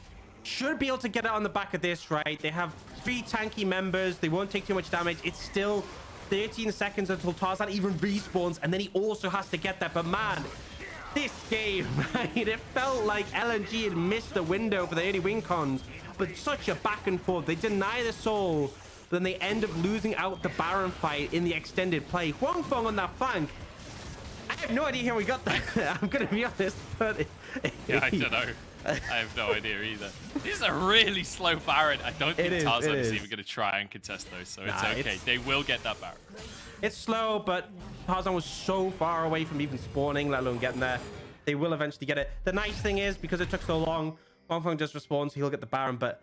Should be able to get it on the back of this, right? They have 3 tanky members. They won't take too much damage. It's still 13 seconds until Tarzan even respawns, and then he also has to get that. But man, this game, right? It felt like LNG had missed the window for the early win cons, but such a back and forth. They deny the soul, but then they end up losing out the Baron fight in the extended play. Huanfeng on that flank. I have no idea how we got that. I'm gonna be honest, but yeah, I don't know. I have no idea either. This is a really slow Baron. I don't think Tarzan is even going to try and contest those, so it's okay. They will get that Baron. It's slow, but Tarzan was so far away from even spawning, let alone getting there. They will eventually get it. The nice thing is, because it took so long, Huanfeng just respawns, so he'll get the Baron, but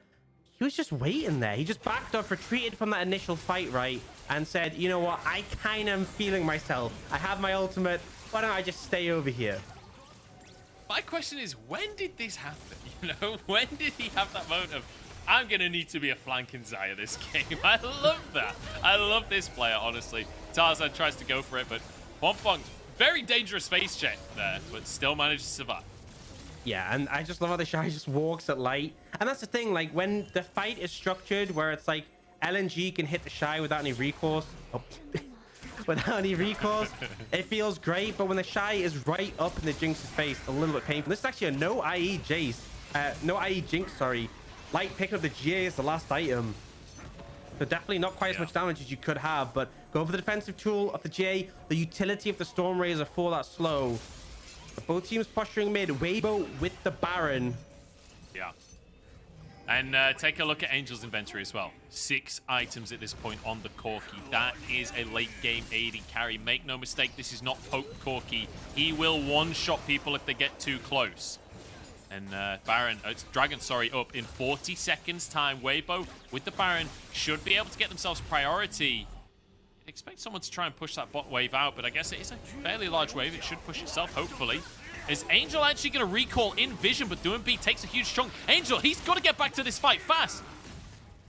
he was just waiting there. He just backed up, retreated from that initial fight, right, and said, you know what, I kind of am feeling myself. I have my ultimate. Why don't I just stay over here? My question is, when did this happen? You know, when did he have that moment of, I'm going to need to be a flanking Xayah this game? I love that. I love this player, honestly. Tarzan tries to go for it, but Huanfeng, very dangerous face check there, but still managed to survive. Yeah, and I just love how TheShy just walks at light. And that's the thing, like, when the fight is structured where it's like LNG can hit TheShy without any recourse. Oh. Without any recourse, it feels great, but when TheShy is right up in the Jinx's face, a little bit painful. This is actually a no IE Jayce, no IE Jinx, sorry. Light picking up the GA is the last item, so definitely not quite as much damage as you could have, but go for the defensive tool of the GA. The utility of the Storm Razor for that slow. But both teams posturing mid. Weibo with the Baron. Yeah. And take a look at Angel's inventory as well. 6 items at this point on the Corki. That is a late game AD carry. Make no mistake, this is not poke Corki. He will one-shot people if they get too close. And Baron, Dragon, sorry, up in 40 seconds time. Weibo with the Baron should be able to get themselves priority. You'd expect someone to try and push that bot wave out, but I guess it is a fairly large wave. It should push itself, hopefully. Is Angel actually going to recall in vision, but Doinb takes a huge chunk. Angel, he's got to get back to this fight fast.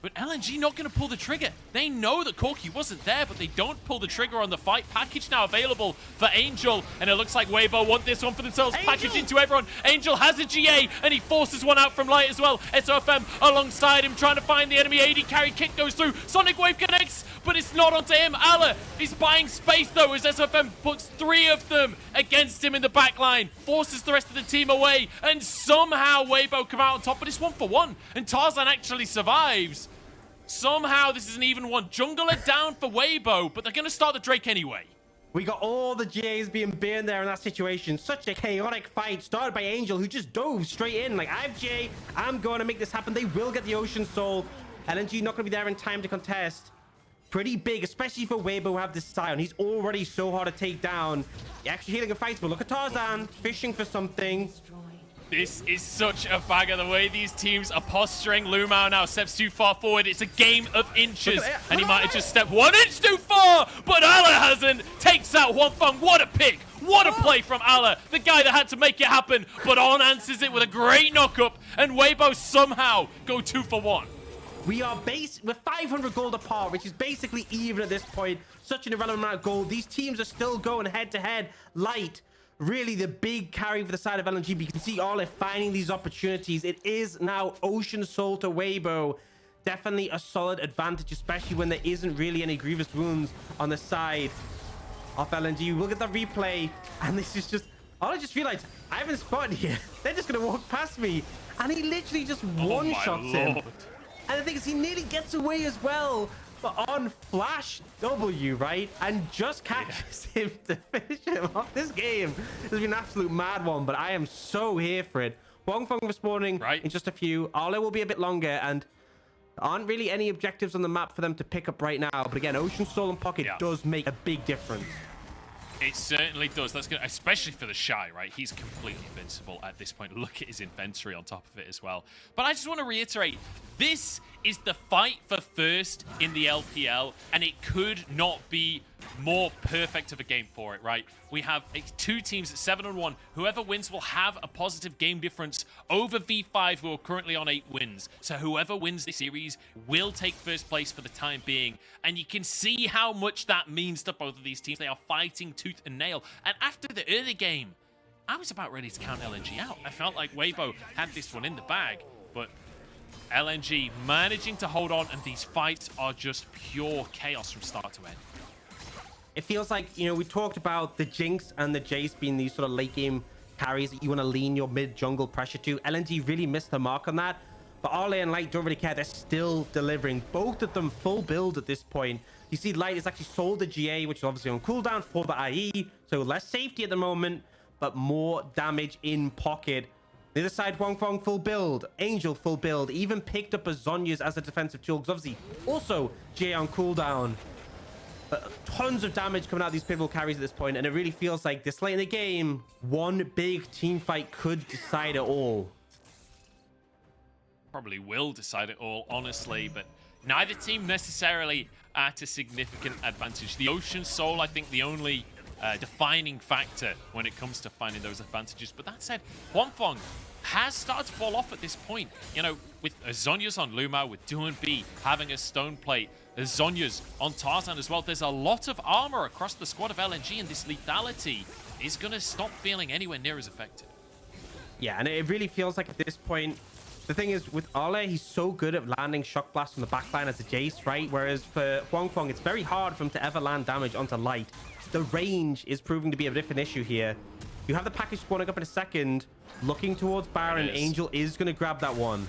But LNG not going to pull the trigger. They know that Corki wasn't there, but they don't pull the trigger on the fight. Package now available for Angel, and it looks like Weibo want this one for themselves. Angel. Package into everyone. Angel has a GA, and he forces one out from Light as well. SofM alongside him, trying to find the enemy. AD carry kick goes through. Sonic Wave connects, but it's not onto him. Allah is buying space, though, as SofM puts 3 of them against him in the back line. Forces the rest of the team away, and somehow Weibo come out on top, but it's 1-for-1, and Tarzan actually survives. Somehow this is an even one. Jungler down for Weibo, but they're going to start the Drake anyway. We got all the GAs being burned there in that situation. Such a chaotic fight started by Angel, who just dove straight in. Like, I have GA, I'm going to make this happen. They will get the Ocean Soul. LNG not going to be there in time to contest. Pretty big, especially for Weibo who have this Sion. He's already so hard to take down. He actually healing a fight, but look at Tarzan fishing for something. This is such a bagger, the way these teams are posturing. LvMao now steps too far forward. It's a game of inches, and he might have just stepped 1 inch too far, but Allah hasn't. Takes out Huanfeng. What a pick. What a play from Allah, the guy that had to make it happen, but On answers it with a great knock-up, and Weibo somehow go 2-for-1. We are we're 500 gold apart, which is basically even at this point. Such an irrelevant amount of gold. These teams are still going head-to-head. Light, really the big carry for the side of LNG, but you can see Olive finding these opportunities. It is now Ocean Soul to Weibo. Definitely a solid advantage, especially when there isn't really any grievous wounds on the side of LNG. We'll get that replay, and this is just... I just realized I haven't spotted here. They're just going to walk past me, and he literally just one-shots him. And the thing is, he nearly gets away as well. but on flash W, right? And just catches him to finish him off. This game has been an absolute mad one, but I am so here for it. Huanfeng respawning in just a few. Arlo will be a bit longer, and there aren't really any objectives on the map for them to pick up right now. But again, Ocean Soul and Pocket does make a big difference. It certainly does. That's good, especially for TheShy, right? He's completely invincible at this point. Look at his inventory on top of it as well. But I just want to reiterate, this is the fight for first in the LPL, and it could not be more perfect of a game for it, right? We have two teams at 7-1. Whoever wins will have a positive game difference over V5, who are currently on 8 wins. So whoever wins this series will take first place for the time being. And you can see how much that means to both of these teams. They are fighting tooth and nail. And after the early game, I was about ready to count LNG out. I felt like Weibo had this one in the bag, but LNG managing to hold on, and these fights are just pure chaos from start to end. It feels like, you know, we talked about the Jinx and the Jayce being these sort of late game carries that you want to lean your mid jungle pressure to. LNG really missed the mark on that, but Arle and Light don't really care. They're still delivering, both of them full build at this point. You see Light has actually sold the GA, which is obviously on cooldown for the IE, so less safety at the moment, but more damage in pocket. The other side, Huanfeng full build, Angel full build, even picked up a Zhonya's as a defensive tool, because obviously also GA on cooldown. Tons of damage coming out of these pivotal carries at this point, and it really feels like this late in the game, one big team fight could decide it all. Probably will decide it all, honestly, but neither team necessarily at a significant advantage. The Ocean Soul, I think, the only defining factor when it comes to finding those advantages. But that said, Huanfeng has started to fall off at this point. You know, with Zhonya's on LvMao, with Doinb having a stone plate, Zhonya's on Tarzan as well. There's a lot of armor across the squad of LNG, and this lethality is going to stop feeling anywhere near as effective. Yeah, and it really feels like at this point, the thing is, with Arle, he's so good at landing shock blasts from the backline as a Jayce, right? Whereas for Huanfeng, it's very hard for him to ever land damage onto Light. The range is proving to be a different issue here. You have the package spawning up in a second, looking towards Baron. Angel is going to grab that one.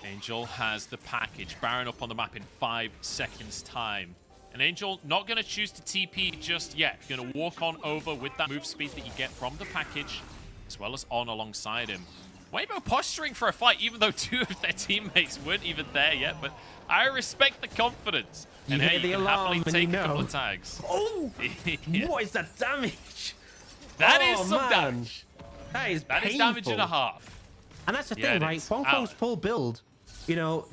Angel has the package. Baron up on the map in 5 seconds time. And Angel not going to choose to TP just yet. Going to walk on over with that move speed that you get from the package, as well as on alongside him. Weibo posturing for a fight, even though 2 of their teammates weren't even there yet. But I respect the confidence. And hey, you can happily take a couple of tags. Oh, what is that damage? That is some damage. That is painful. Is damage and a half. And that's the thing, right? Huanfeng's full build. You know,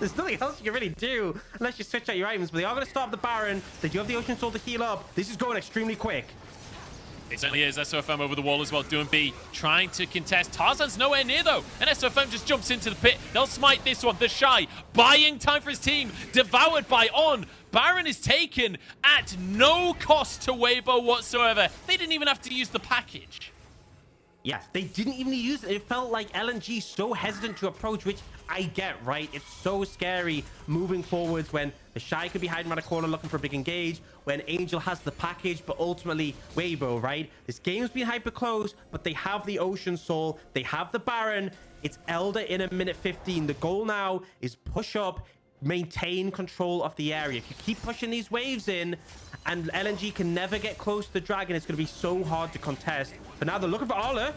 there's nothing else you can really do unless you switch out your items. But they are going to stop the Baron. They do have the Ocean Soul to heal up. This is going extremely quick. It certainly is. SofM over the wall as well. Doinb trying to contest. Tarzan's nowhere near, though. And SofM just jumps into the pit. They'll smite this one. TheShy buying time for his team. Devoured by On. Baron is taken at no cost to Weibo whatsoever. They didn't even have to use the package. Yeah, they didn't even use it. It felt like LNG so hesitant to approach, which I get, right? It's so scary moving forwards when TheShy could be hiding around a corner looking for a big engage, when Angel has the package, but ultimately Weibo, right? This game's been hyper close, but they have the Ocean Soul, they have the Baron. It's Elder in a minute 15. The goal now is push up, maintain control of the area. If you keep pushing these waves in, and LNG can never get close to the Dragon, it's going to be so hard to contest. But now they're looking for Arla.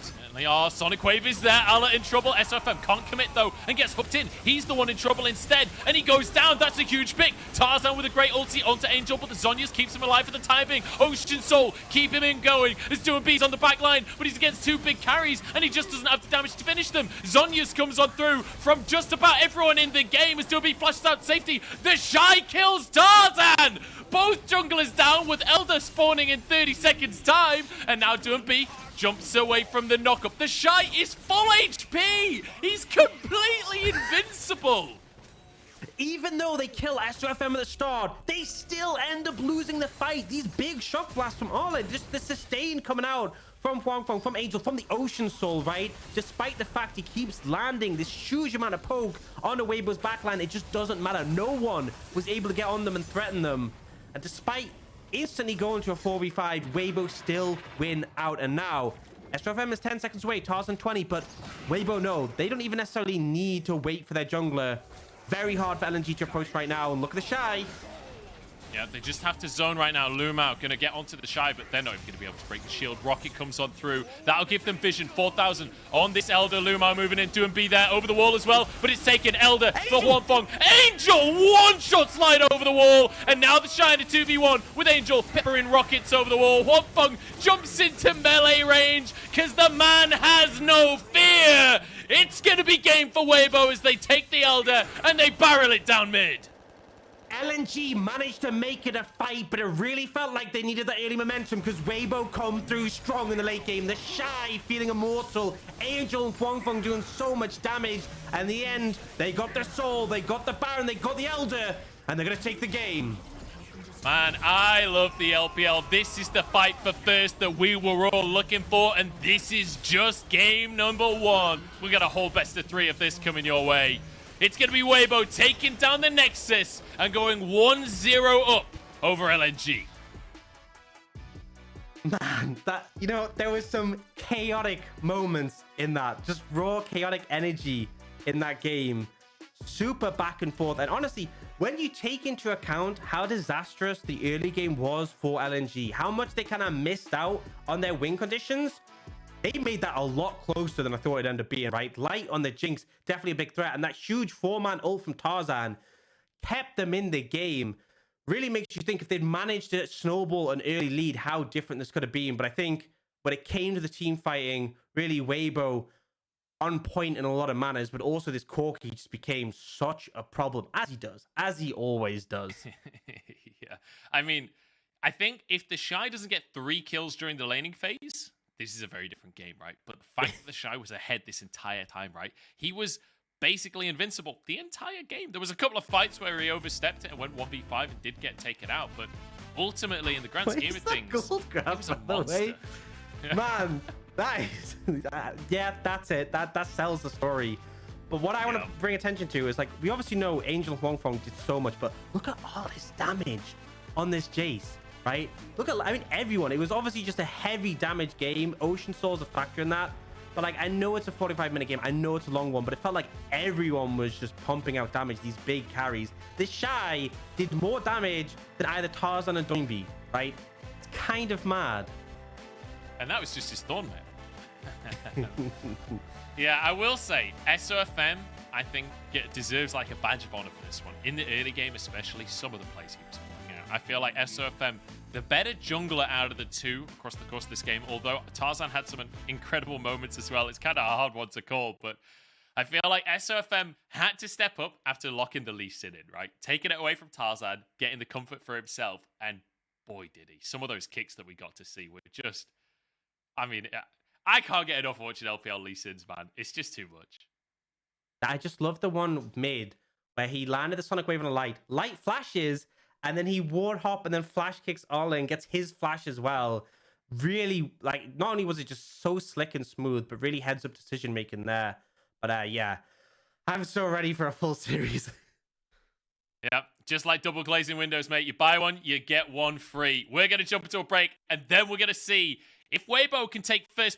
Certainly are. Sonic Wave is there. Arla in trouble. SofM can't commit, though, and gets hooked in. He's the one in trouble instead, and he goes down. That's a huge pick. Tarzan with a great ulti onto Angel, but the Zhonya's keeps him alive for the time being. Ocean Soul keep him in going. As Doinb's on the back line, but he's against 2 big carries, and he just doesn't have the damage to finish them. Zhonya's comes on through from just about everyone in the game as Doinb flashes out safety. TheShy kills Tarzan! Both junglers down with Elder spawning in 30 seconds time, and now Doinb jumps away from the knockup. TheShy is full HP! He's completely invincible! Even though they kill SofM at the start, they still end up losing the fight. These big shock blasts from Arlen, just the sustain coming out from Huanfeng, from Angel, from the Ocean Soul, right? Despite the fact he keeps landing this huge amount of poke on the Weibo's backline, it just doesn't matter. No one was able to get on them and threaten them. And despite instantly going to a 4v5, Weibo still win out. And now SofM is 10 seconds away, Tarzan 20, but Weibo, no, they don't even necessarily need to wait for their jungler. very hard for LNG to approach right now. And look at TheShy. Yeah, they just have to zone right now. LvMao going to get onto TheShy, but they're not even going to be able to break the shield. Rocket comes on through. That'll give them vision. 4,000 on this Elder. LvMao moving in. Doinb there over the wall as well, but it's taken Elder for Huanfeng. Angel one-shot slide over the wall, and now TheShy in a 2v1 with Angel peppering rockets over the wall. Huanfeng jumps into melee range because the man has no fear. It's going to be game for Weibo as they take the Elder and they barrel it down mid. LNG managed to make it a fight, but it really felt like they needed that early momentum because Weibo come through strong in the late game. TheShy feeling immortal. Angel and Huanfeng doing so much damage. And in the end, they got their soul, they got the Baron, they got the Elder, and they're going to take the game. Man, I love the LPL. This is the fight for first that we were all looking for, and this is just game number 1. We got a whole best of 3 of this coming your way. It's going to be Weibo taking down the Nexus and going 1-0 up over LNG. Man, there was some chaotic moments in that. Just raw chaotic energy in that game. Super back and forth. And honestly, when you take into account how disastrous the early game was for LNG, how much they kind of missed out on their win conditions, they made that a lot closer than I thought it'd end up being, right? Light on the Jinx, definitely a big threat. And that huge 4-man ult from Tarzan kept them in the game. Really makes you think if they'd managed to snowball an early lead, how different this could have been. But I think when it came to the team fighting, really Weibo on point in a lot of manners, but also this Corki just became such a problem, as he does, as he always does. Yeah. I mean, I think if TheShy doesn't get 3 kills during the laning phase, this is a very different game, right? But the fact that TheShy was ahead this entire time, right? He was basically invincible the entire game. There was a couple of fights where he overstepped it and went 1v5 and did get taken out, but ultimately, in the grand scheme of things, gold grab, he was a monster. Man, that is... yeah, that's it. That sells the story. But what I want to bring attention to is, like, we obviously know Angel and Huanfeng did so much, but look at all this damage on this Jayce. Right? Look at, I mean, everyone. It was obviously just a heavy damage game. Ocean Soul's a factor in that. But, like, I know it's a 45-minute game. I know it's a long one, but it felt like everyone was just pumping out damage, these big carries. TheShy did more damage than either Tarzan and Doinb, right? It's kind of mad. And that was just his Thorn, man. Yeah, I will say, SofM, I think, deserves, like, a badge of honor for this one. In the early game, especially, some of the plays he was playing. I feel like SofM, the better jungler out of the 2 across the course of this game, although Tarzan had some incredible moments as well. It's kind of a hard one to call, but I feel like SofM had to step up after locking the Lee Sin in, right? Taking it away from Tarzan, getting the comfort for himself, and boy, did he. Some of those kicks that we got to see were just... I mean, I can't get enough watching LPL Lee Sins, man. It's just too much. I just love the one mid where he landed the Sonic Wave on a light. Light flashes... and then he ward hop and then flash kicks all in, gets his flash as well. Really, like, not only was it just so slick and smooth, but really heads up decision making there. But yeah, I'm so ready for a full series. Yeah, just like double glazing windows, mate. You buy one, you get one free. We're going to jump into a break, and then we're going to see if Weibo can take first